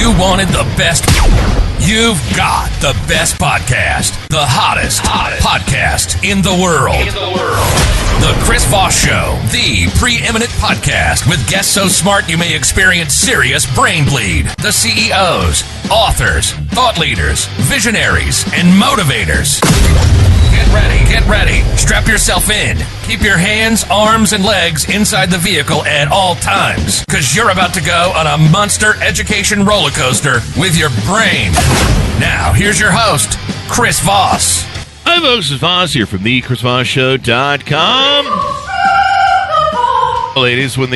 you wanted the best, you've got the best podcast, the hottest podcast in the world. The Chris Voss Show, the preeminent podcast with guests so smart you may experience serious brain bleed. The CEOs, authors, thought leaders, visionaries, and motivators. Get ready. Strap yourself in. Keep your hands, arms, and legs inside the vehicle at all times, because you're about to go on a monster education roller coaster with your brain. Now, here's your host, Chris Voss. Hi, folks. It's Voss here from thechrisvossshow.com. Ladies and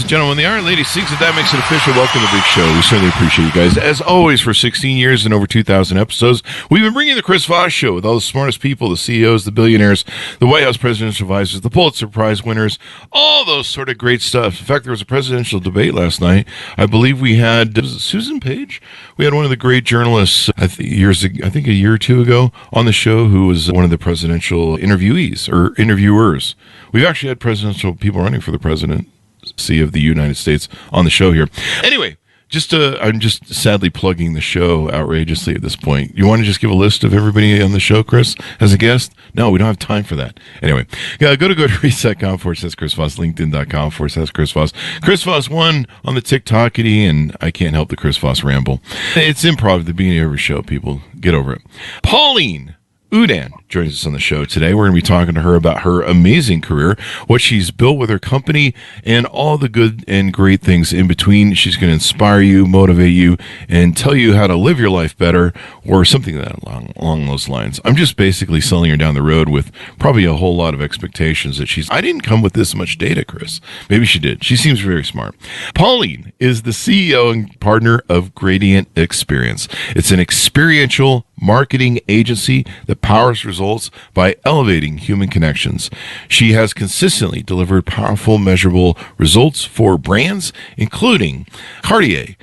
gentlemen, when the Iron Lady sings it, that makes it official. Welcome to the big show. We certainly appreciate you guys. As always, for 16 years and over 2,000 episodes, we've been bringing the Chris Voss Show with all the smartest people, the CEOs, the billionaires, the White House presidential advisors, the Pulitzer Prize winners, all those sort of great stuff. In fact, there was a presidential debate last night. I believe we had Susan Page. We had one of the great journalists, I think a year or two ago, on the show, who was one of the presidential interviewers. We've actually had presidential people running for the presidency of the United States on the show here. Anyway, I'm just sadly plugging the show outrageously at this point. You want to just give a list of everybody on the show, Chris, as a guest? No, we don't have time for that. Anyway, go to goodreads.com/Chris Voss, LinkedIn.com/Chris Voss. Chris Voss 1 on the TikTokity, and I can't help the Chris Voss ramble. It's improv at the beginning of every show, people. Get over it. Pauline Oudin joins us on the show today. We're going to be talking to her about her amazing career, what she's built with her company, and all the good and great things in between. She's going to inspire you, motivate you, and tell you how to live your life better, or something along those lines. I'm just basically selling her down the road with probably a whole lot of expectations that I didn't come with this much data, Chris. Maybe she did. She seems very smart. Pauline is the CEO and partner of Gradient Experience. It's an experiential marketing agency that powers results by elevating human connections. She has consistently delivered powerful, measurable results for brands, including Cartier,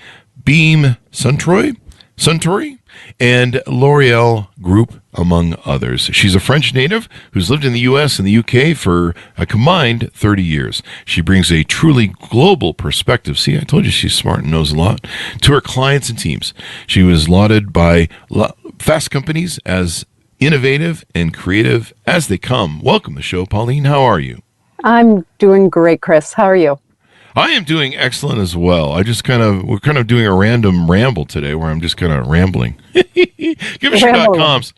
Beam, Suntory, and L'Oreal Group, among others. She's a French native who's lived in the U.S. and the U.K. for a combined 30 years. She brings a truly global perspective. See, I told you she's smart and knows a lot. To her clients and teams. She was lauded by Fast Companies as innovative and creative as they come. Welcome to the show, Pauline. How are you? I'm doing great, Chris. How are you? I am doing excellent as well. We're kind of doing a random ramble today where I'm just kind of rambling. Give us your .coms.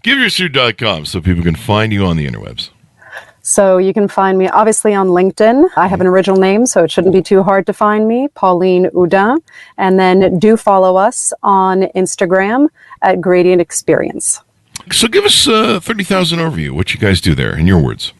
Give us your .coms so people can find you on the interwebs. So you can find me obviously on LinkedIn. I have an original name, so it shouldn't be too hard to find me, Pauline Oudin. And then do follow us on Instagram at Gradient Experience. So give us a 30,000 overview. What you guys do there, in your words.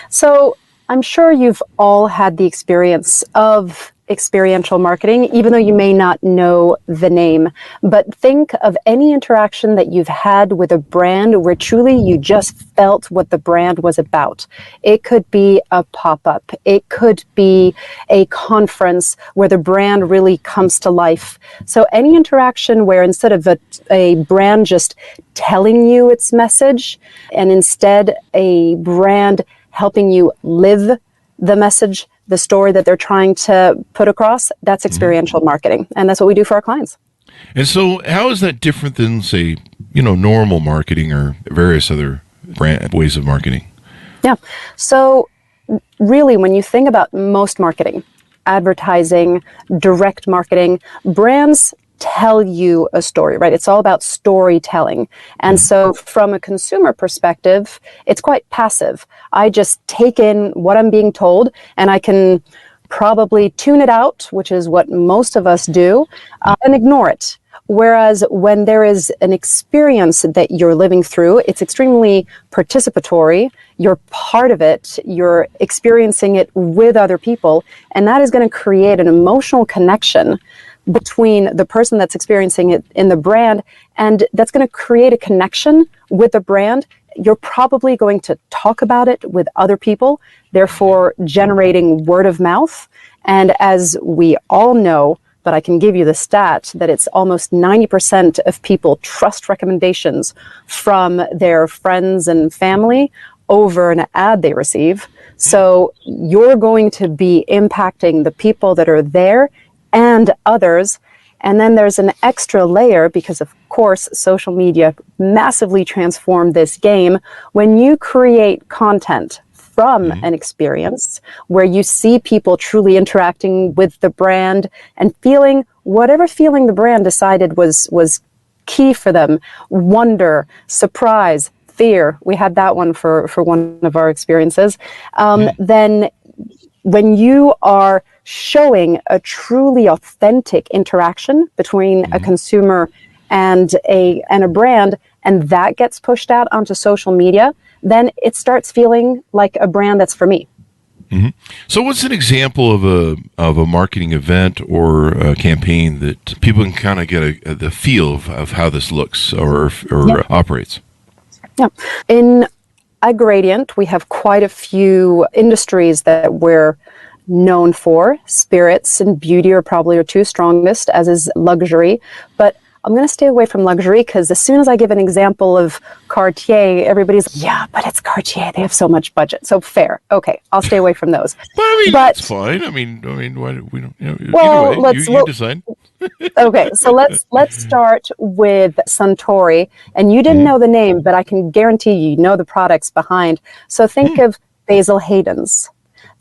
So I'm sure you've all had the experience of experiential marketing, even though you may not know the name. But think of any interaction that you've had with a brand where truly you just felt what the brand was about. It could be a pop-up. It could be a conference where the brand really comes to life. So any interaction where instead of a brand just telling you its message, and instead a brand helping you live the message, the story that they're trying to put across, that's experiential marketing. And that's what we do for our clients. And so how is that different than, say, normal marketing or various other brand ways of marketing? Yeah. So really, when you think about most marketing, advertising, direct marketing, brands tell you a story, right? It's all about storytelling. And so from a consumer perspective, it's quite passive. I just take in what I'm being told, and I can probably tune it out, which is what most of us do, and ignore it. Whereas when there is an experience that you're living through, it's extremely participatory. You're part of it. You're experiencing it with other people. And that is going to create an emotional connection between the person that's experiencing it in the brand, and that's going to create a connection with the brand. You're probably going to talk about it with other people, therefore generating word of mouth. And as we all know, but I can give you the stat that it's almost 90% of people trust recommendations from their friends and family over an ad they receive. So you're going to be impacting the people that are there and others. And then there's an extra layer because, of course, social media massively transformed this game. When you create content from an experience where you see people truly interacting with the brand and feeling whatever feeling the brand decided was key for them, wonder, surprise, fear. We had that one for one of our experiences. Then when you are showing a truly authentic interaction between a consumer and a brand, and that gets pushed out onto social media, then it starts feeling like a brand that's for me. So what's an example of a marketing event or a campaign that people can kind of get the feel of how this looks or operates? Yeah. At Gradient, we have quite a few industries that we're known for. Spirits and beauty are probably our two strongest, as is luxury. But I'm going to stay away from luxury because as soon as I give an example of Cartier, everybody's like, yeah, but it's Cartier. They have so much budget. So fair. Okay, I'll stay away from those. But that's fine. I mean, why we don't? Well, anyway, you decide. Okay, so let's start with Suntory. And you didn't know the name, but I can guarantee you know the products behind. So think of Basil Hayden's.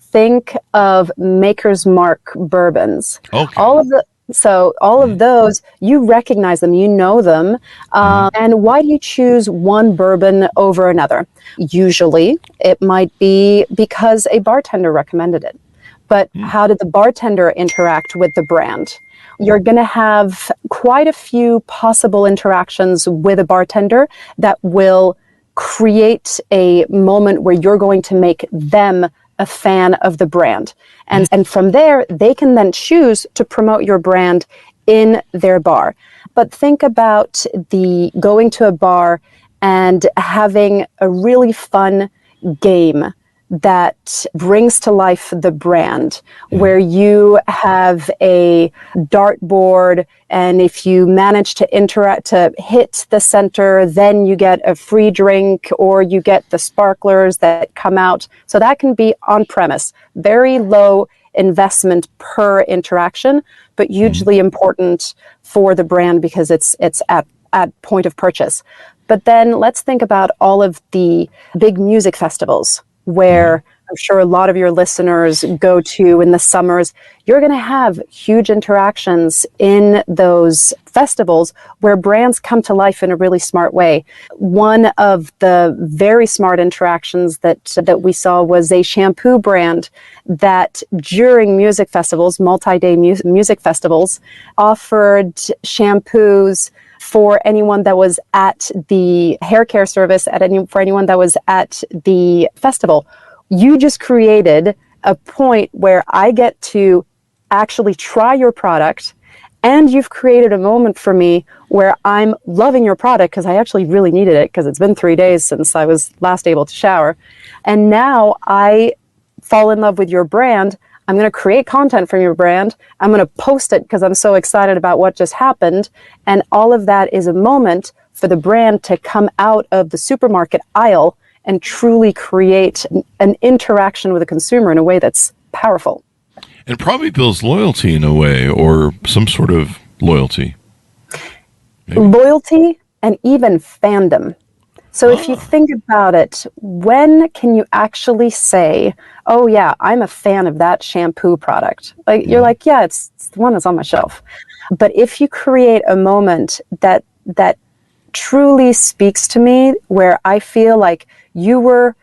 Think of Maker's Mark bourbons. Okay. All of those, you recognize them, you know them. And why do you choose one bourbon over another? Usually, it might be because a bartender recommended it. But how did the bartender interact with the brand? You're going to have quite a few possible interactions with a bartender that will create a moment where you're going to make them a fan of the brand. And from there, they can then choose to promote your brand in their bar. But think about going to a bar and having a really fun game that brings to life the brand, where you have a dartboard, and if you manage to hit the center, then you get a free drink, or you get the sparklers that come out. So that can be on premise, very low investment per interaction, but hugely important for the brand because it's at point of purchase. But then let's think about all of the big music festivals where I'm sure a lot of your listeners go to in the summers. You're going to have huge interactions in those festivals where brands come to life in a really smart way. One of the very smart interactions that we saw was a shampoo brand that during music festivals, multi-day music festivals, offered shampoos for anyone that was at the hair care service, for anyone that was at the festival. You just created a point where I get to actually try your product, and you've created a moment for me where I'm loving your product because I actually really needed it because it's been 3 days since I was last able to shower. And now I fall in love with your brand. I'm going to create content from your brand. I'm going to post it because I'm so excited about what just happened. And all of that is a moment for the brand to come out of the supermarket aisle and truly create an interaction with a consumer in a way that's powerful. And probably builds loyalty in a way, or some sort of loyalty. Maybe. Loyalty and even fandom. So if you think about it, when can you actually say, oh yeah, I'm a fan of that shampoo product? Like you're like, yeah, it's the one that's on my shelf. But if you create a moment that truly speaks to me, where I feel like you were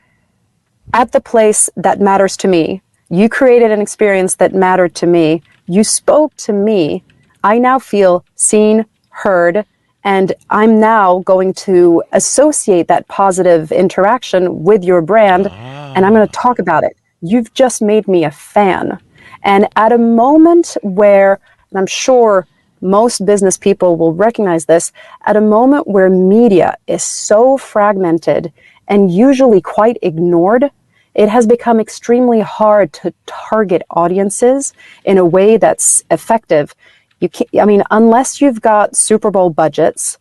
at the place that matters to me, you created an experience that mattered to me, you spoke to me, I now feel seen, heard, and I'm now going to associate that positive interaction with your brand, and I'm going to talk about it. You've just made me a fan. And at a moment where, and I'm sure most business people will recognize this, at a moment where media is so fragmented and usually quite ignored, it has become extremely hard to target audiences in a way that's effective. You can't, I mean, unless you've got Super Bowl budgets,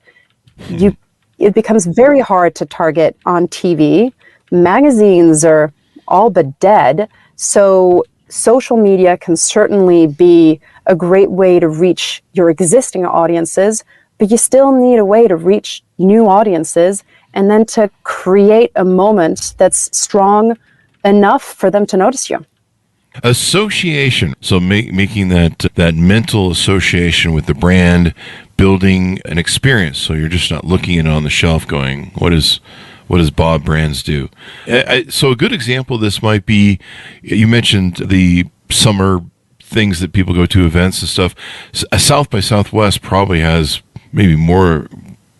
it becomes very hard to target on TV. Magazines are all but dead. So social media can certainly be a great way to reach your existing audiences, but you still need a way to reach new audiences and then to create a moment that's strong enough for them to notice you. Association. So making that mental association with the brand, building an experience. So you're just not looking at it on the shelf going, what does Bob Brands do? So a good example of this might be, you mentioned the summer things that people go to, events and stuff. South by Southwest probably has maybe more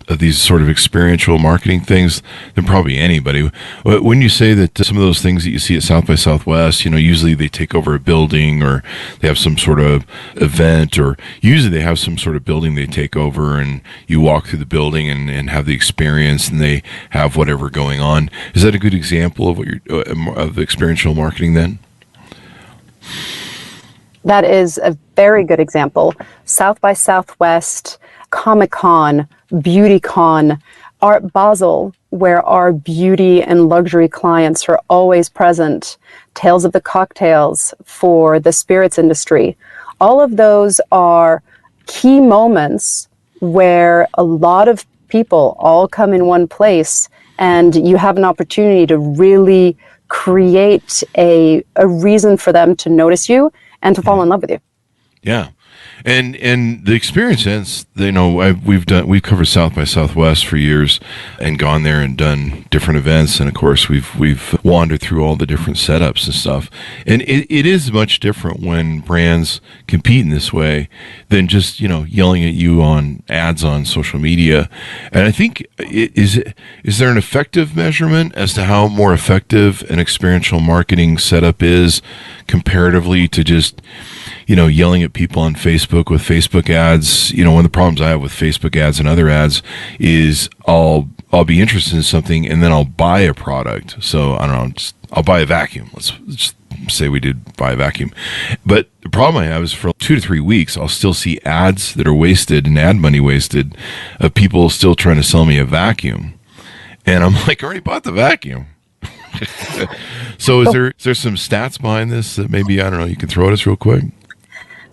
of these sort of experiential marketing things than probably anybody. When you say that some of those things that you see at South by Southwest, usually they take over a building or they have some sort of event, or usually they have some sort of building they take over and you walk through the building and have the experience and they have whatever going on. Is that a good example of what of experiential marketing then? That is a very good example. South by Southwest, Comic-Con, BeautyCon, Art Basel, where our beauty and luxury clients are always present, Tales of the Cocktails for the spirits industry. All of those are key moments where a lot of people all come in one place and you have an opportunity to really create a reason for them to notice you and to fall in love with you. Yeah. And the experience ends, we've covered South by Southwest for years and gone there and done different events. And of course, we've wandered through all the different setups and stuff. And it is much different when brands compete in this way than just, yelling at you on ads on social media. And I think, is there an effective measurement as to how more effective an experiential marketing setup is comparatively to just, yelling at people on Facebook with Facebook ads? One of the problems I have with Facebook ads and other ads is I'll be interested in something and then I'll buy a product. So I don't know, I'll buy a vacuum. Let's just say we did buy a vacuum. But the problem I have is for 2 to 3 weeks, I'll still see ads that are wasted and ad money wasted of people still trying to sell me a vacuum. And I'm like, I already bought the vacuum. So is there some stats behind this that maybe, I don't know, you can throw at us real quick?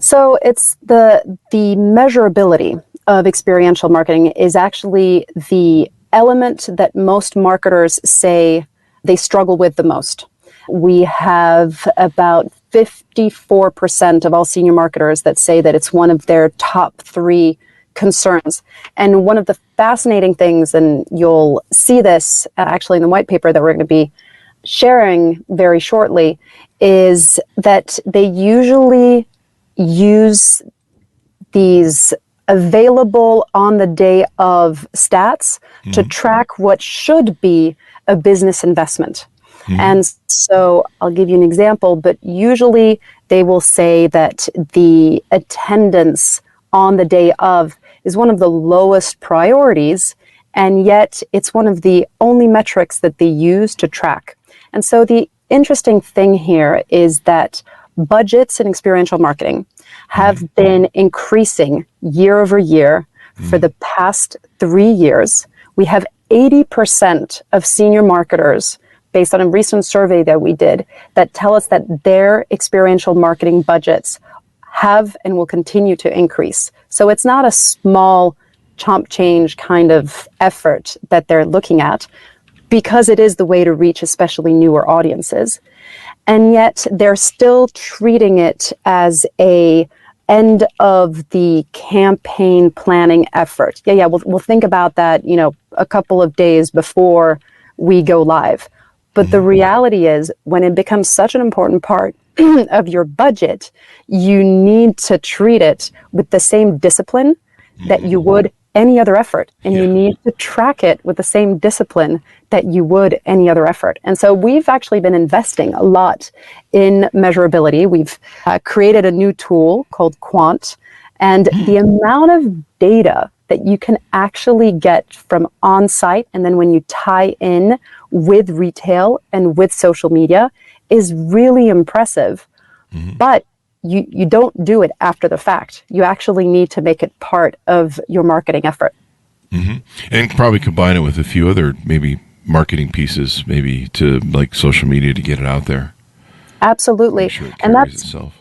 So it's the measurability of experiential marketing is actually the element that most marketers say they struggle with the most. We have about 54% of all senior marketers that say that it's one of their top 3 concerns. And one of the fascinating things, and you'll see this actually in the white paper that we're going to be sharing very shortly, is that they usually use these available on the day of stats to track what should be a business investment. And so I'll give you an example, but usually they will say that the attendance on the day of is one of the lowest priorities, and yet it's one of the only metrics that they use to track. And so the interesting thing here is that budgets in experiential marketing have been increasing year over year for the past 3 years. We have 80% of senior marketers, based on a recent survey that we did, that tell us that their experiential marketing budgets have and will continue to increase. So it's not a small chomp change kind of effort that they're looking at, because it is the way to reach especially newer audiences. And yet they're still treating it as a end of the campaign planning effort. We'll think about that, a couple of days before we go live. But the reality is, when it becomes such an important part of your budget, you need to treat it with the same discipline that you would any other effort. And you need to track it with the same discipline that you would any other effort. And so we've actually been investing a lot in measurability. We've created a new tool called Quant, and the amount of data that you can actually get from on-site, and then when you tie in with retail and with social media, is really impressive. But you don't do it after the fact. You actually need to make it part of your marketing effort. And probably combine it with a few other maybe marketing pieces, maybe to like social media to get it out there. Absolutely. Sure it and carries itself.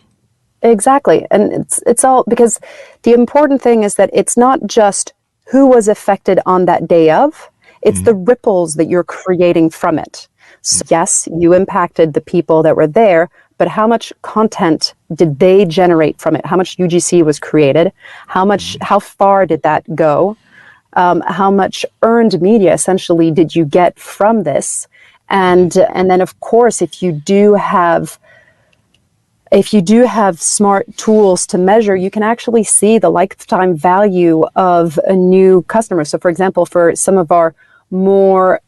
Exactly. And it's all because the important thing is that it's not just who was affected on that day of, it's the ripples that you're creating from it. So yes, you impacted the people that were there, but how much content did they generate from it? How much UGC was created? How far did that go? How much earned media essentially did you get from this? And then of course, if you do have smart tools to measure, you can actually see the lifetime value of a new customer. So for example, for some of our more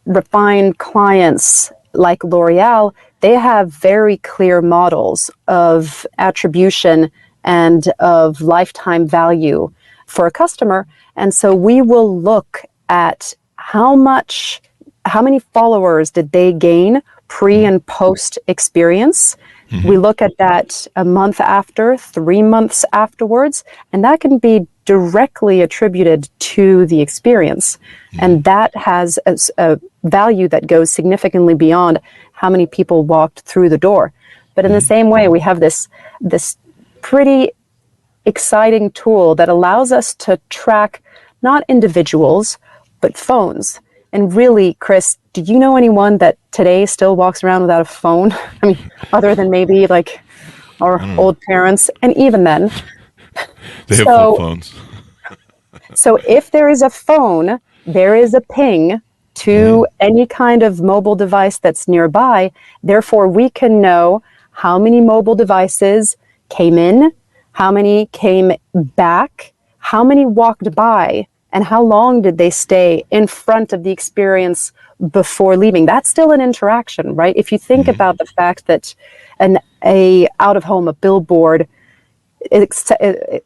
refined clients like L'Oreal, they have very clear models of attribution and of lifetime value for a customer. And so we will look at how many followers did they gain pre and post experience. We look at that a month after, 3 months afterwards, and that can be directly attributed to the experience. And that has a value that goes significantly beyond how many people walked through the door. But in the same way, we have this pretty exciting tool that allows us to track not individuals, but phones. And really, Chris, do you know anyone that today still walks around without a phone? I mean, other than maybe like our old parents, and even then. They have flip phones. So if there is a phone, there is a ping to any kind of mobile device that's nearby. Therefore, we can know how many mobile devices came in, how many came back, how many walked by, and how long did they stay in front of the experience before leaving. That's still an interaction, right? If you think about the fact that a out-of-home, a billboard, it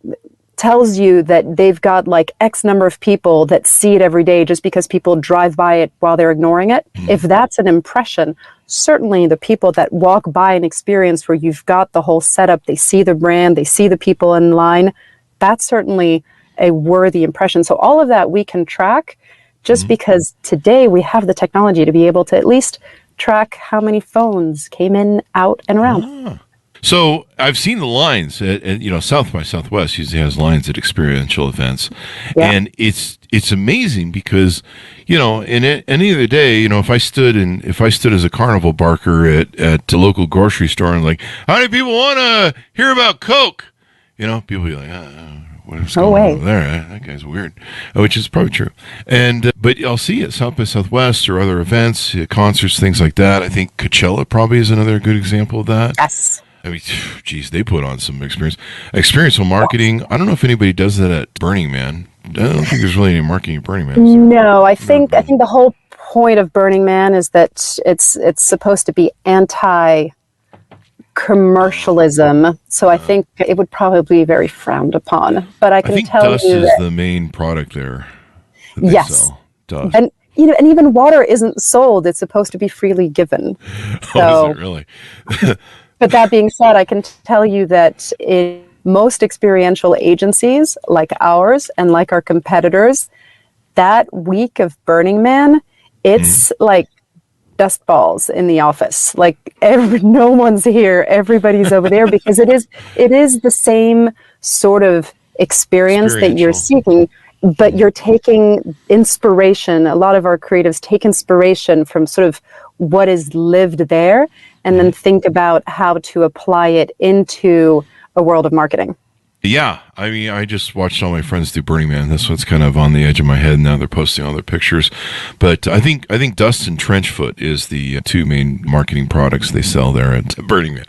tells you that they've got like X number of people that see it every day just because people drive by it while they're ignoring it. If that's an impression, certainly the people that walk by an experience where you've got the whole setup, they see the brand, they see the people in line, that's certainly a worthy impression. So all of that we can track just because today we have the technology to be able to at least track how many phones came in, out, and around. So I've seen the lines at South by Southwest usually has lines at experiential events, and it's amazing because in any other day, if I stood as a carnival barker at the local grocery store and like, how many people want to hear about Coke? People be like, what's going on over there? That guy's weird, which is probably true. And but I'll see it South by Southwest or other events, concerts, things like that. I think Coachella probably is another good example of that. Yes. I mean, geez, they put on some experiential marketing. I don't know if anybody does that at Burning Man. I don't think there's really any marketing at Burning Man. No, I think the whole point of Burning Man is that it's supposed to be anti-commercialism. So I think it would probably be very frowned upon. But I can tell dust you is that the main product there. Yes, dust. And even water isn't sold; it's supposed to be freely given. Oh, is it really? But that being said, I can tell you that in most experiential agencies like ours and like our competitors, that week of Burning Man, it's like dust balls in the office. Like no one's here, everybody's over there because it is the same sort of experience that you're seeking, but you're taking inspiration. A lot of our creatives take inspiration from sort of what is lived there and then think about how to apply it into a world of marketing. Yeah, I mean, I just watched all my friends do Burning Man. That's what's kind of on the edge of my head now. They're posting all their pictures, but I think Dust and Trenchfoot is the two main marketing products they sell there at Burning Man.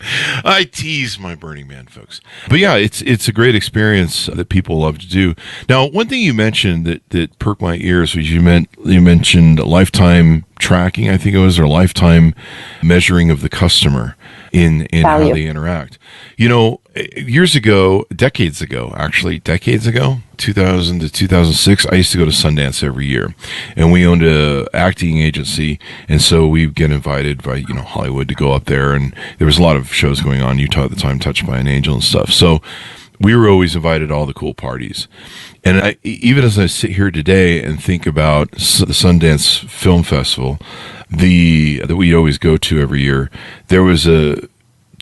I tease my Burning Man folks, but yeah, it's a great experience that people love to do. Now, one thing you mentioned that perked my ears was you mentioned lifetime tracking, I think it was, or lifetime measuring of the customer in how they interact. Years ago, decades ago, 2000 to 2006, I used to go to Sundance every year, and we owned a acting agency, and so we get invited by Hollywood to go up there, and there was a lot of shows going on in Utah at the time, Touched by an Angel and stuff. So we were always invited to all the cool parties. And even as I sit here today and think about the Sundance Film Festival, that we always go to every year, there was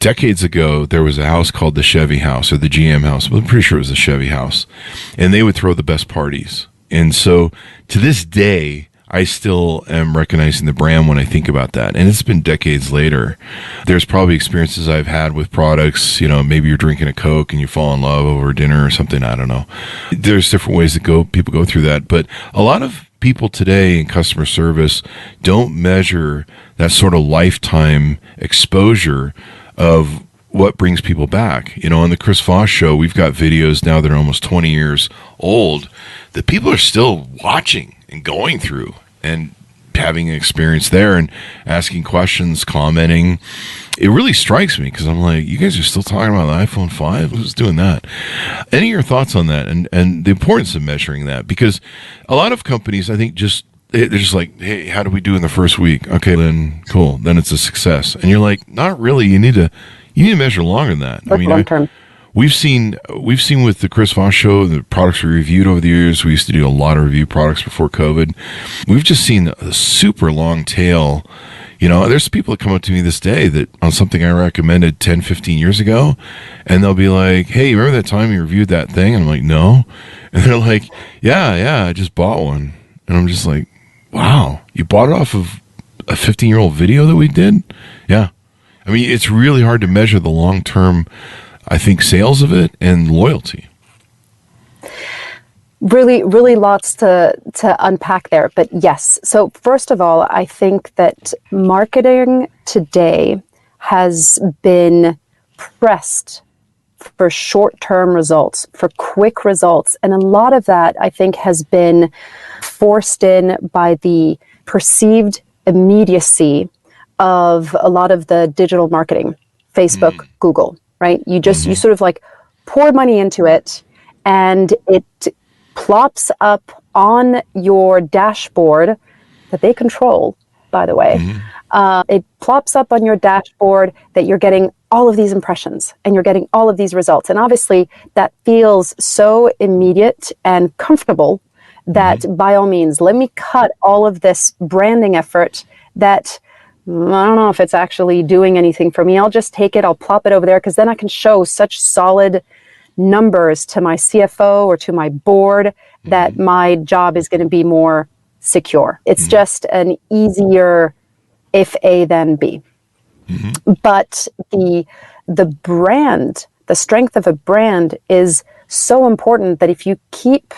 decades ago, there was a house called the Chevy House or the GM House. I'm pretty sure it was the Chevy House. And they would throw the best parties. And so to this day, I still am recognizing the brand when I think about that. And it's been decades later. There's probably experiences I've had with products, maybe you're drinking a Coke and you fall in love over dinner or something. I don't know. There's different ways that people go through that. But a lot of people today in customer service don't measure that sort of lifetime exposure of what brings people back. On the Chris Voss Show, we've got videos now that are almost 20 years old that people are still watching and going through and having an experience there and asking questions, commenting. It really strikes me because I'm like, you guys are still talking about the iPhone 5? Who's doing that? Any of your thoughts on that and the importance of measuring that? Because a lot of companies, I think, they're just like, hey, how do we do in the first week? Okay, then cool. Then it's a success. And you're like, not really. You need to measure longer than that. Long term. We've seen with the Chris Voss Show, the products we reviewed over the years. We used to do a lot of review products before COVID. We've just seen a super long tail. There's people that come up to me this day that on something I recommended 10, 15 years ago, and they'll be like, hey, remember that time you reviewed that thing? And I'm like, no. And they're like, yeah, I just bought one. And I'm just like, wow, you bought it off of a 15-year-old video that we did? Yeah. I mean, it's really hard to measure the long-term, I think, sales of it and loyalty. Really, really lots to unpack there. But yes, so first of all, I think that marketing today has been pressed for short-term results, for quick results. And a lot of that, I think, has been forced in by the perceived immediacy of a lot of the digital marketing, Facebook, Google, right? You sort of like pour money into it and it plops up on your dashboard that they control, by the way. It plops up on your dashboard that you're getting all of these impressions and you're getting all of these results. And obviously that feels so immediate and comfortable that by all means, let me cut all of this branding effort that I don't know if it's actually doing anything for me. I'll just take it, I'll plop it over there because then I can show such solid numbers to my CFO or to my board that my job is going to be more secure. It's just an easier if A then B. But the brand, the strength of a brand is so important that if you keep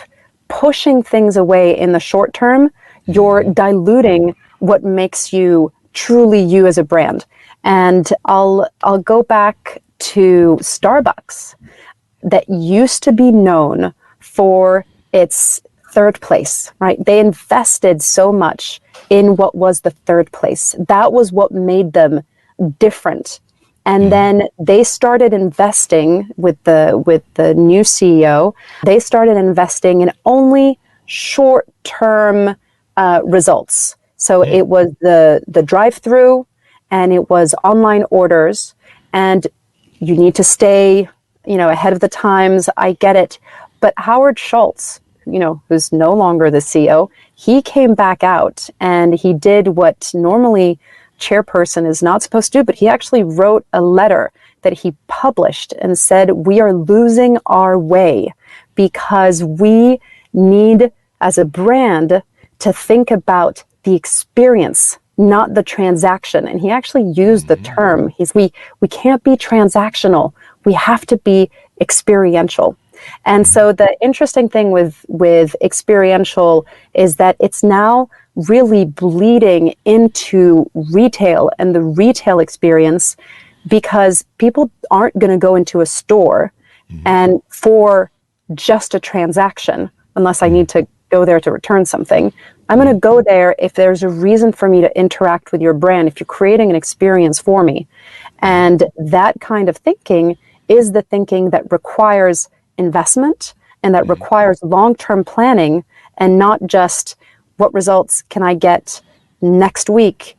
pushing things away in the short term, you're diluting what makes you truly you as a brand. And I'll go back to Starbucks that used to be known for its third place, right? They invested so much in what was the third place. That was what made them different. And then they started investing with the new CEO. They started investing in only short-term results. So it was the drive-through and it was online orders, and you need to stay, ahead of the times. I get it. But Howard Schultz, who's no longer the CEO, he came back out and he did what normally chairperson is not supposed to do, but he actually wrote a letter that he published and said, we are losing our way because we need, as a brand, to think about the experience, not the transaction. And he actually used the term, we can't be transactional. We have to be experiential. And so the interesting thing with experiential is that it's now really bleeding into retail and the retail experience, because people aren't going to go into a store and for just a transaction, unless I need to go there to return something. I'm going to go there if there's a reason for me to interact with your brand, if you're creating an experience for me. And that kind of thinking is the thinking that requires investment and that requires long-term planning, and not just what results can I get next week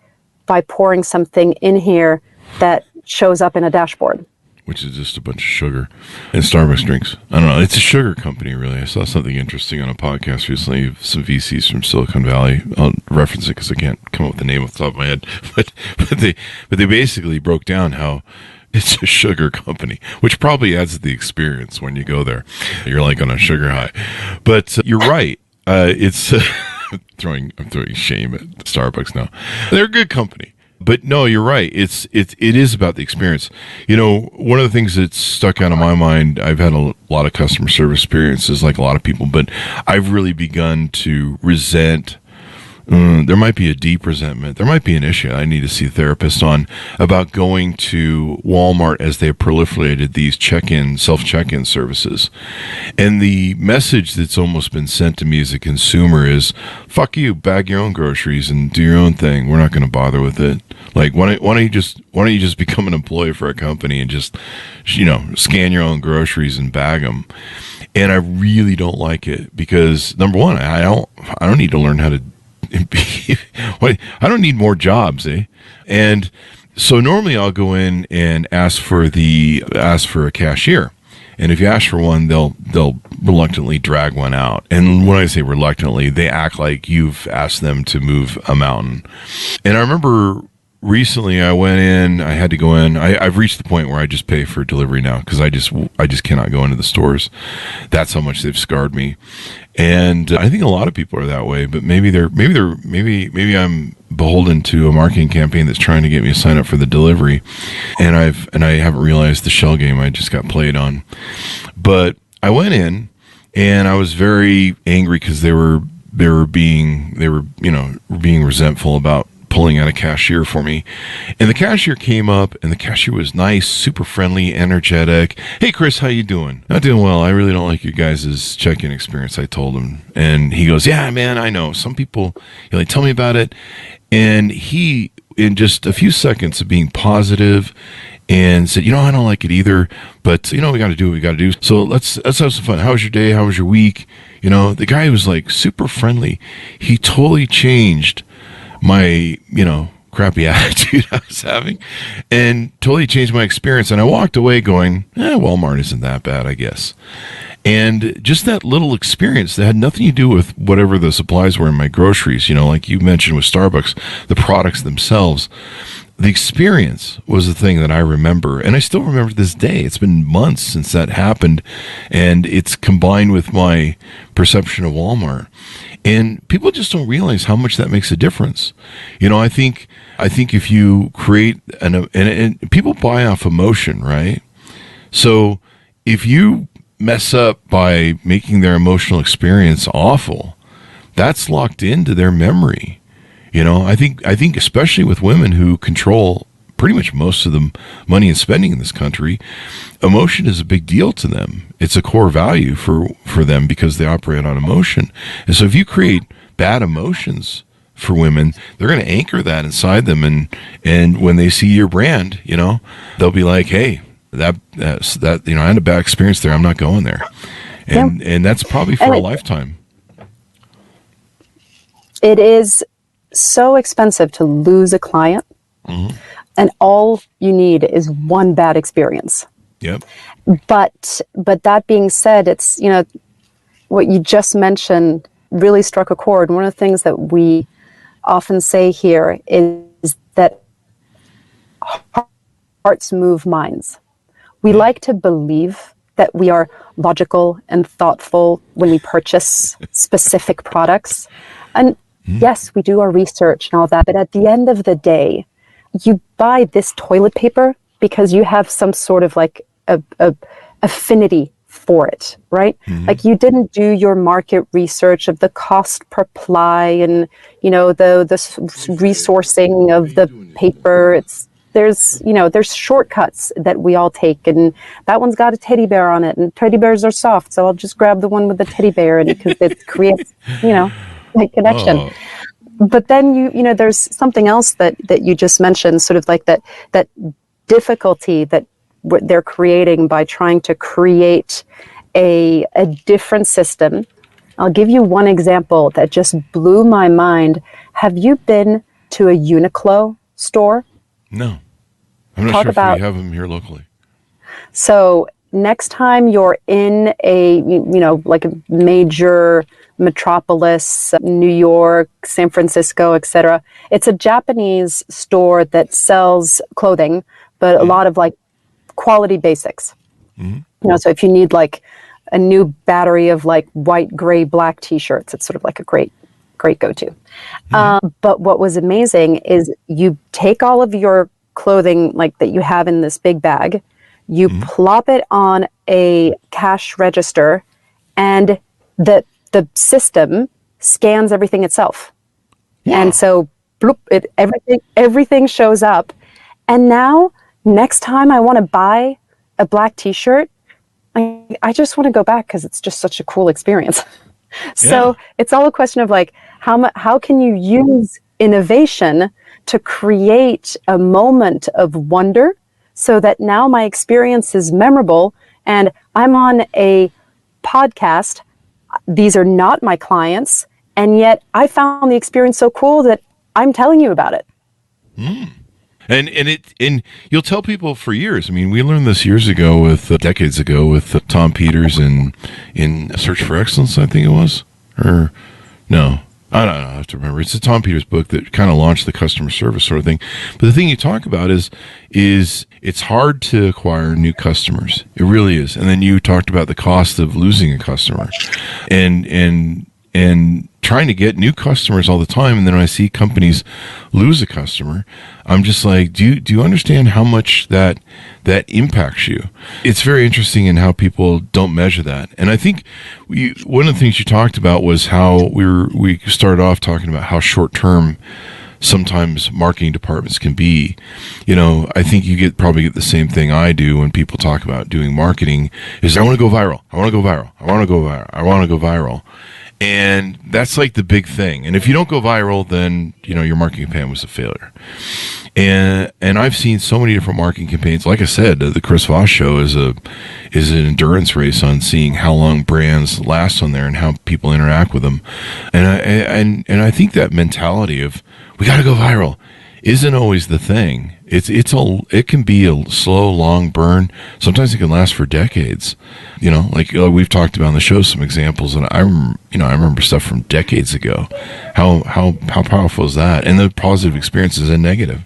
by pouring something in here that shows up in a dashboard. Which is just a bunch of sugar and Starbucks drinks. I don't know. It's a sugar company, really. I saw something interesting on a podcast recently. Some VCs from Silicon Valley. I'll reference it because I can't come up with the name off the top of my head. But they basically broke down how It's a sugar company, which probably adds to the experience when you go there. You're like on a sugar high. But you're right. It's I'm throwing shame at Starbucks now. They're a good company. But no, you're right. It is about the experience. You know, one of the things that's stuck out of my mind, I've had a lot of customer service experiences like a lot of people, but I've really begun to resent. There might be a deep resentment. There might be an issue I need to see a therapist on about going to Walmart as they have proliferated these self-check-in services. And the message that's almost been sent to me as a consumer is, fuck you, bag your own groceries and do your own thing. We're not going to bother with it. Like, why don't you just become an employee for a company and just, scan your own groceries and bag them? And I really don't like it because, number one, I don't need to learn how to I don't need more jobs, eh? And so normally I'll go in and ask for a cashier. And if you ask for one, they'll reluctantly drag one out. And when I say reluctantly, they act like you've asked them to move a mountain. And I remember recently I went in, I had to go in. I've reached the point where I just pay for delivery now because I just cannot go into the stores. That's how much they've scarred me. And I think a lot of people are that way, but maybe I'm beholden to a marketing campaign that's trying to get me to sign up for the delivery. And I haven't realized the shell game I just got played on. But I went in and I was very angry because they were being resentful about pulling out a cashier for me. And the cashier came up and the cashier was nice, super friendly, energetic. Hey, Chris, how you doing? Not doing well. I really don't like your guys' check-in experience, I told him. And he goes, yeah, man, I know. Some people, tell me about it. And he, in just a few seconds of being positive and said, I don't like it either, but, we got to do what we got to do. So let's have some fun. How was your day? How was your week? The guy was like super friendly. He totally changed my, crappy attitude I was having and totally changed my experience. And I walked away going, Walmart isn't that bad, I guess. And just that little experience that had nothing to do with whatever the supplies were in my groceries, like you mentioned with Starbucks, the products themselves. The experience was the thing that I remember, and I still remember to this day. It's been months since that happened, and it's combined with my perception of Walmart. And people just don't realize how much that makes a difference. I think if you create and people buy off emotion, right? So if you mess up by making their emotional experience awful, that's locked into their memory. I think especially with women who control pretty much most of the money and spending in this country, emotion is a big deal to them. It's a core value for them because they operate on emotion. And so if you create bad emotions for women, they're going to anchor that inside them. And when they see your brand, they'll be like, hey, that I had a bad experience there. I'm not going there. And that's probably for a lifetime. It is so expensive to lose a client, and all you need is one bad experience. Yep. But that being said, it's what you just mentioned really struck a chord. One of the things that we often say here is that hearts move minds. We like to believe that we are logical and thoughtful when we purchase specific products, and yes, we do our research and all that, but at the end of the day, you buy this toilet paper because you have some sort of like a affinity for it, right? Like you didn't do your market research of the cost per ply and, the resourcing of the paper. There's shortcuts that we all take, and that one's got a teddy bear on it, and teddy bears are soft, so I'll just grab the one with the teddy bear, and because it creates, like connection. Oh. But then there's something else that you just mentioned, sort of like that difficulty that they're creating by trying to create a different system. I'll give you one example that just blew my mind. Have you been to a Uniqlo store? No. I'm not sure if we have them here locally. So next time you're in a, like a major metropolis, New York, San Francisco, etc., it's a Japanese store that sells clothing, but a lot of like quality basics. Mm-hmm. You know, so if you need like a new battery of like white, gray, black t-shirts, it's sort of like a great go-to. But what was amazing is you take all of your clothing like that you have in this big bag, you plop it on a cash register, and the system scans everything itself. Wow. And so bloop, everything shows up. And now next time I want to buy a black t-shirt, I just want to go back because it's just such a cool experience. So it's all a question of like, how can you use innovation to create a moment of wonder so that now my experience is memorable and I'm on a podcast. These are not my clients. And yet I found the experience so cool that I'm telling you about it. And you'll tell people for years. I mean, we learned this decades ago with Tom Peters in Search for Excellence, I think it was, or no, I don't know. I have to remember. It's a Tom Peters book that kind of launched the customer service sort of thing. But the thing you talk about is it's hard to acquire new customers. It really is. And then you talked about the cost of losing a customer, and trying to get new customers all the time. And then when I see companies lose a customer, I'm just like, do you understand how much that impacts you? It's very interesting in how people don't measure that. And I think one of the things you talked about was how we started off talking about how short-term sometimes marketing departments can be. You know, I think you probably get the same thing I do when people talk about doing marketing is I want to go viral. I want to go viral. I want to go viral. I want to go viral. And that's like the big thing. And if you don't go viral, then, you know, your marketing campaign was a failure. And I've seen so many different marketing campaigns. Like I said, the Chris Voss Show is an endurance race on seeing how long brands last on there and how people interact with them. And I think that mentality of we got to go viral isn't always the thing. It can be a slow, long burn. Sometimes it can last for decades. You know, like we've talked about on the show some examples, and I remember stuff from decades ago. How powerful is that? And the positive experiences and negative.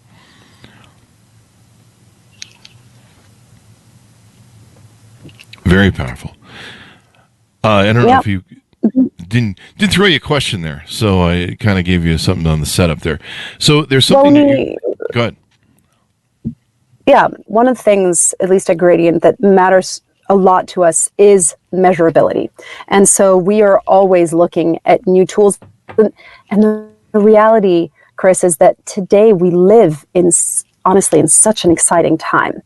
Very powerful. I don't know if you didn't throw you a question there, so I kind of gave you something on the setup there. So there's something. Go ahead. Yeah, one of the things, at least at Gradient, that matters a lot to us is measurability. And so we are always looking at new tools. And the reality, Chris, is that today we live honestly in such an exciting time.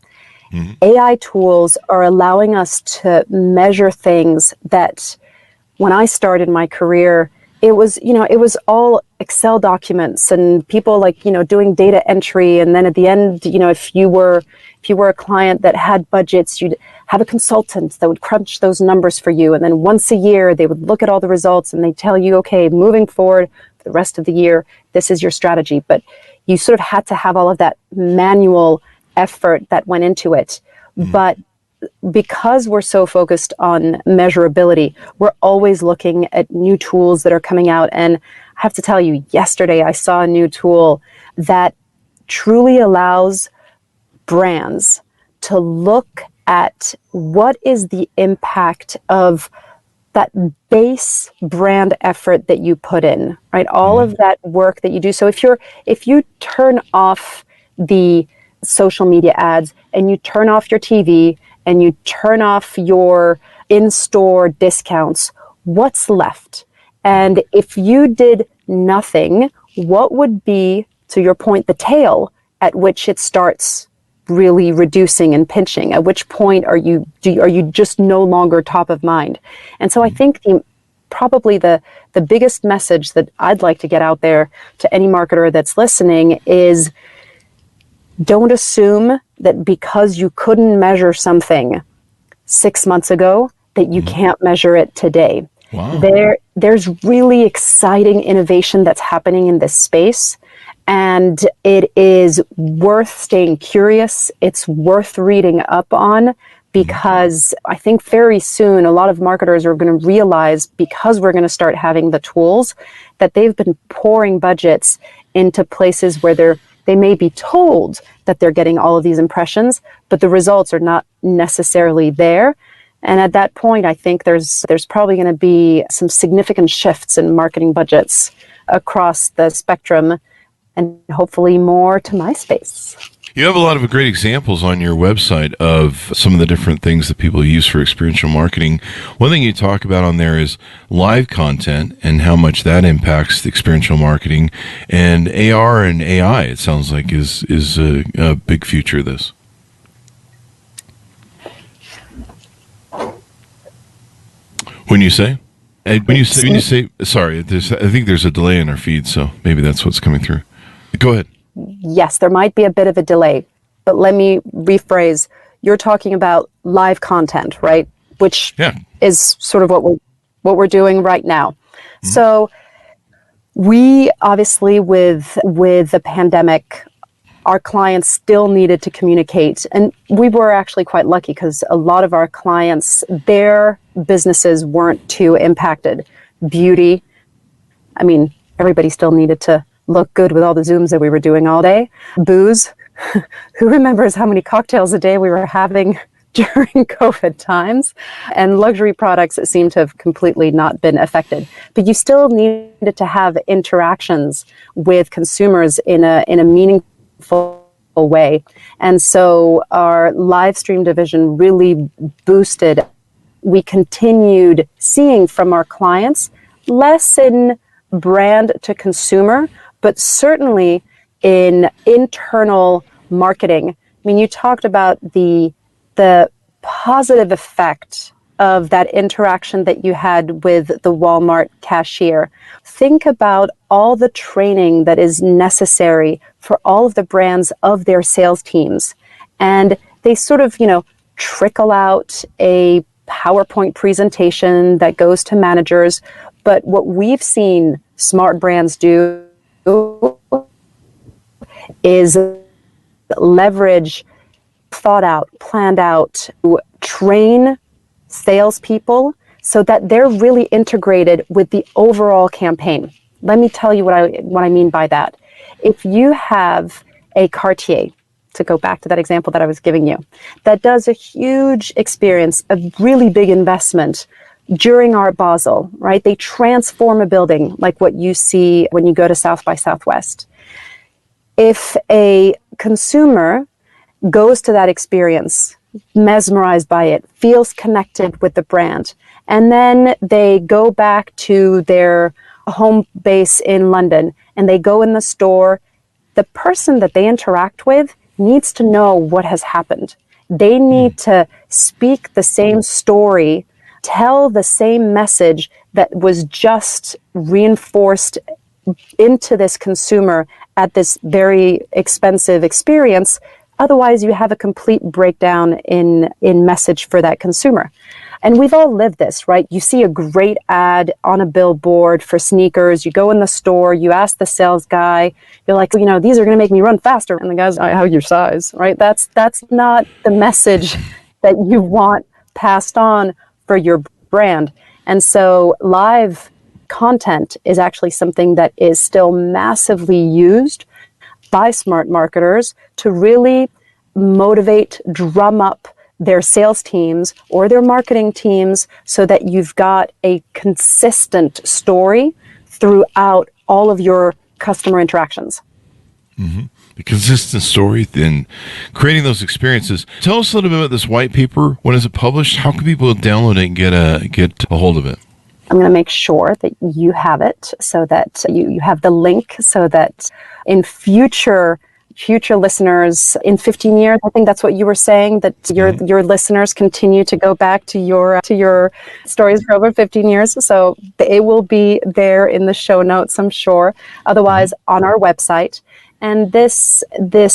Mm-hmm. AI tools are allowing us to measure things that when I started my career, it was all Excel documents and people doing data entry. And then at the end, if you were a client that had budgets, you'd have a consultant that would crunch those numbers for you. And then once a year, they would look at all the results and they tell you, okay, moving forward for the rest of the year, this is your strategy. But you sort of had to have all of that manual effort that went into it. Mm-hmm. But because we're so focused on measurability, we're always looking at new tools that are coming out. And I have to tell you, yesterday I saw a new tool that truly allows brands to look at what is the impact of that base brand effort that you put in, right? All of that work that you do. So if you turn off the social media ads and you turn off your TV and you turn off your in-store discounts, what's left? And if you did nothing, what would be, to your point, the tail at which it starts really reducing and pinching? At which point are you just no longer top of mind? And so I think probably the biggest message that I'd like to get out there to any marketer that's listening is, don't assume that because you couldn't measure something 6 months ago that you can't measure it today. Wow. There's really exciting innovation that's happening in this space, and it is worth staying curious. It's worth reading up on, because I think very soon a lot of marketers are going to realize, because we're going to start having the tools, that they've been pouring budgets into places where they're They may be told that they're getting all of these impressions, but the results are not necessarily there. And at that point, I think there's probably going to be some significant shifts in marketing budgets across the spectrum, and hopefully more to my space. You have a lot of great examples on your website of some of the different things that people use for experiential marketing. One thing you talk about on there is live content and how much that impacts the experiential marketing, and AR and AI, it sounds like, is a big future of this. When you say, sorry, I think there's a delay in our feed, so maybe that's what's coming through. Go ahead. Yes, there might be a bit of a delay, but let me rephrase. You're talking about live content, right? Which is sort of what we're doing right now. Mm-hmm. So we obviously, with the pandemic, our clients still needed to communicate, and we were actually quite lucky because a lot of our clients, their businesses weren't too impacted. Beauty, I mean, everybody still needed to look good with all the Zooms that we were doing all day. Booze, who remembers how many cocktails a day we were having during COVID times? And luxury products seem to have completely not been affected. But you still needed to have interactions with consumers in a meaningful way. And so our live stream division really boosted. We continued seeing from our clients less in brand to consumer, but certainly in internal marketing. I mean, you talked about the positive effect of that interaction that you had with the Walmart cashier. Think about all the training that is necessary for all of the brands of their sales teams. And they sort of, trickle out a PowerPoint presentation that goes to managers. But what we've seen smart brands do is leverage thought out, planned out, train salespeople so that they're really integrated with the overall campaign. Let me tell you what I mean by that. If you have a Cartier, to go back to that example that I was giving you, that does a huge experience, a really big investment during Art Basel, right? They transform a building like what you see when you go to South by Southwest. If a consumer goes to that experience, mesmerized by it, feels connected with the brand, and then they go back to their home base in London and they go in the store, the person that they interact with needs to know what has happened. They need to speak the same story, tell the same message that was just reinforced into this consumer at this very expensive experience. Otherwise, you have a complete breakdown in message for that consumer. And we've all lived this, right? You see a great ad on a billboard for sneakers. You go in the store, you ask the sales guy, you're like, these are going to make me run faster. And the guy's, I have your size, right? That's not the message that you want passed on for your brand. And so live content is actually something that is still massively used by smart marketers to really motivate, drum up their sales teams or their marketing teams so that you've got a consistent story throughout all of your customer interactions. Mm-hmm. The consistent story, then creating those experiences. Tell us a little bit about this white paper. When is it published? How can people download it and get a hold of it? I'm going to make sure that you have it so that you have the link so that in future listeners in 15 years, I think that's what you were saying, that your listeners continue to go back to your stories for over 15 years. So it will be there in the show notes, I'm sure. Otherwise, on our website. And this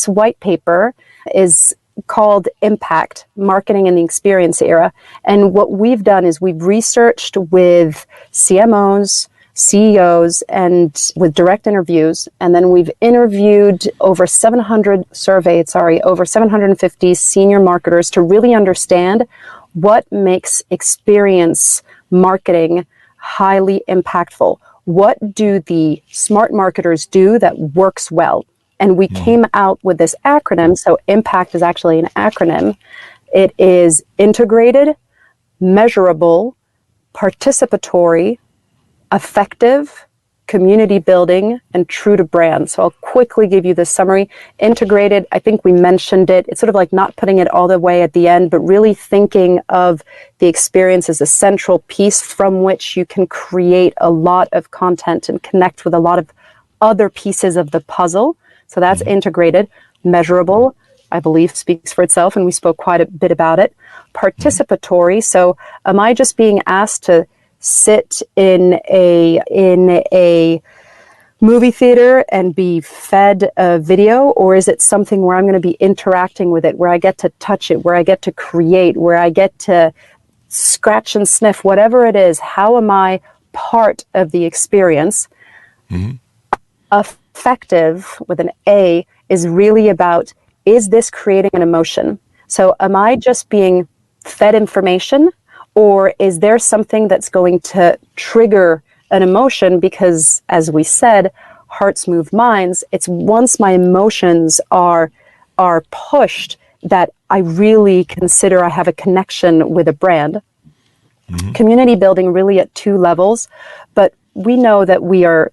white paper is called Impact, Marketing in the Experience Era. And what we've done is we've researched with CMOs, CEOs, and with direct interviews. And then we've interviewed over 750 senior marketers to really understand what makes experience marketing highly impactful. What do the smart marketers do that works well? And we came out with this acronym. So IMPACT is actually an acronym. It is integrated, measurable, participatory, effective, community building, and true to brand. So I'll quickly give you the summary. Integrated, I think we mentioned it. It's sort of like not putting it all the way at the end, but really thinking of the experience as a central piece from which you can create a lot of content and connect with a lot of other pieces of the puzzle. So that's integrated. Measurable, I believe, speaks for itself, and we spoke quite a bit about it. Participatory, so am I just being asked to sit in a movie theater and be fed a video, or is it something where I'm going to be interacting with it, where I get to touch it, where I get to create, where I get to scratch and sniff, whatever it is? How am I part of the experience? Effective, with an A, is really about, is this creating an emotion? So am I just being fed information, or is there something that's going to trigger an emotion? Because, as we said, hearts move minds. It's once my emotions are pushed that I really consider I have a connection with a brand. Community building really at two levels, but we know that we're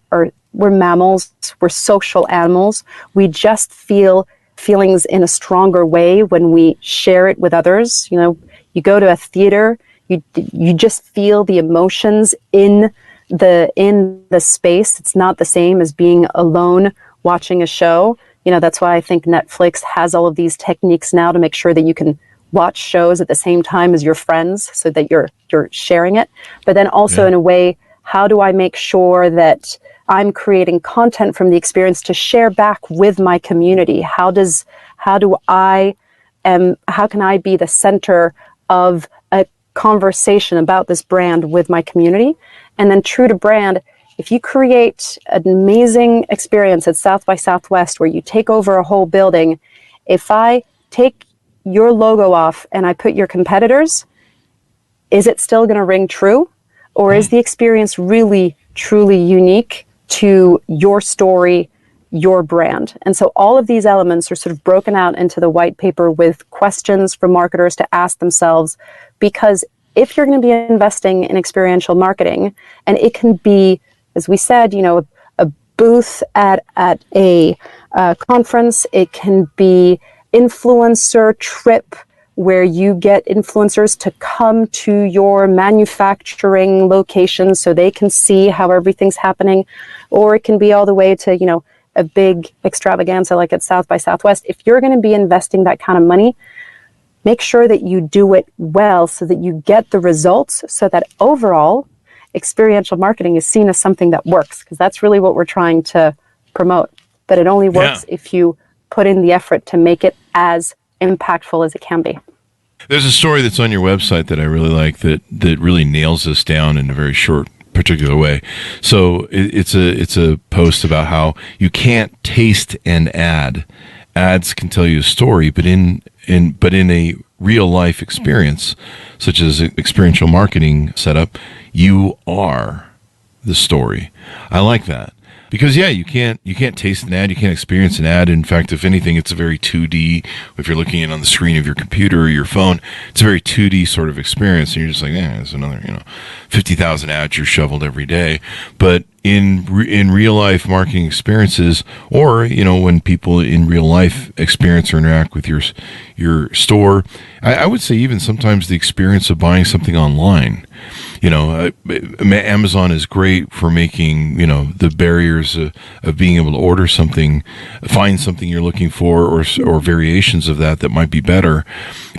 mammals, we're social animals. We just feel feelings in a stronger way when we share it with others. You know, you go to a theater, you just feel the emotions in the space. It's not the same as being alone watching a show. You know, that's why I think Netflix has all of these techniques now to make sure that you can watch shows at the same time as your friends, so that you're sharing it. But then also in a way, how do I make sure that I'm creating content from the experience to share back with my community? How can I be the center of a conversation about this brand with my community? And then true to brand, if you create an amazing experience at South by Southwest where you take over a whole building, if I take your logo off and I put your competitors, is it still going to ring true? Or is the experience really, truly unique to your story, your brand? And so all of these elements are sort of broken out into the white paper with questions for marketers to ask themselves, because if you're going to be investing in experiential marketing, and it can be, as we said, you know, a booth at a conference, it can be influencer trip where you get influencers to come to your manufacturing location so they can see how everything's happening, or it can be all the way to, you know, a big extravaganza like at South by Southwest. If you're going to be investing that kind of money, make sure that you do it well so that you get the results, so that overall experiential marketing is seen as something that works, because that's really what we're trying to promote. But it only works if you put in the effort to make it as impactful as it can be. There's a story that's on your website that I really like that really nails this down in a very short, particular way. So it's a post about how you can't taste an ad. Ads can tell you a story, but in a real life experience, such as experiential marketing setup, you are the story. I like that. Because you can't taste an ad, you can't experience an ad. In fact, if anything, it's a very 2D. If you're looking at it on the screen of your computer or your phone, it's a very 2D sort of experience, and you're just like, there's another 50,000 ads you're shoveled every day. But in real life marketing experiences, or when people in real life experience or interact with your store, I would say even sometimes the experience of buying something online. Amazon is great for making, the barriers of being able to order something, find something you're looking for, or variations of that might be better.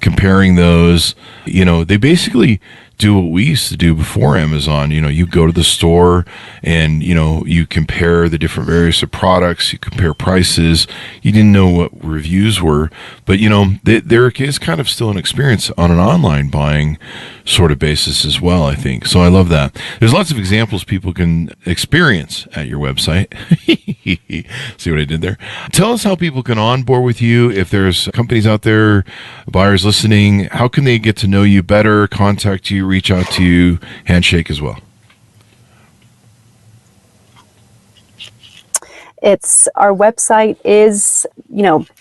Comparing those, they basically do what we used to do before Amazon. You go to the store and, you compare the different various of products, you compare prices. You didn't know what reviews were, but, there is kind of still an experience on an online buying sort of basis as well, I think. So I love that. There's lots of examples people can experience at your website. See what I did there? Tell us how people can onboard with you. If there's companies out there, buyers listening, how can they get to know you better, contact you, reach out to you, handshake as well? Our website is,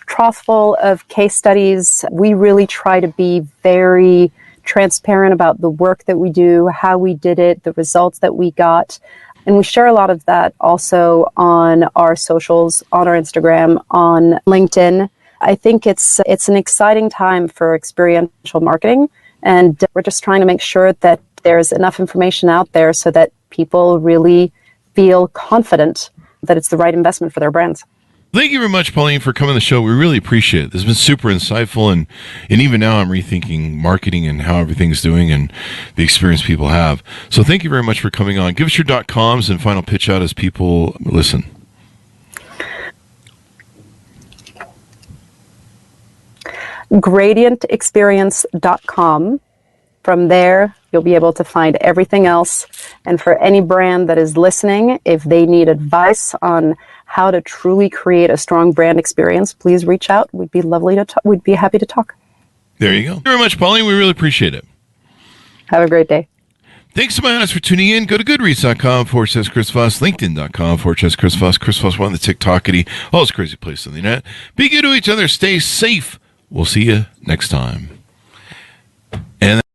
chock full of case studies. We really try to be very transparent about the work that we do, how we did it, the results that we got. And we share a lot of that also on our socials, on our Instagram, on LinkedIn. I think it's an exciting time for experiential marketing, and we're just trying to make sure that there's enough information out there so that people really feel confident that it's the right investment for their brands. Thank you very much, Pauline, for coming on the show. We really appreciate it. This has been super insightful, and even now I'm rethinking marketing and how everything's doing and the experience people have. So thank you very much for coming on. Give us your .coms and final pitch out as people listen. gradientexperience.com. From there, you'll be able to find everything else. And for any brand that is listening, if they need advice on how to truly create a strong brand experience, please reach out. We'd be we'd be happy to talk. There you go. Thank you very much, Pauline. We really appreciate it. Have a great day. Thanks to my audience for tuning in. Go to goodreads.com/Chris Voss, LinkedIn.com/Chris Voss, Chris Voss One, the TikTokity, all those crazy places on the internet. Be good to each other. Stay safe. We'll see you next time. And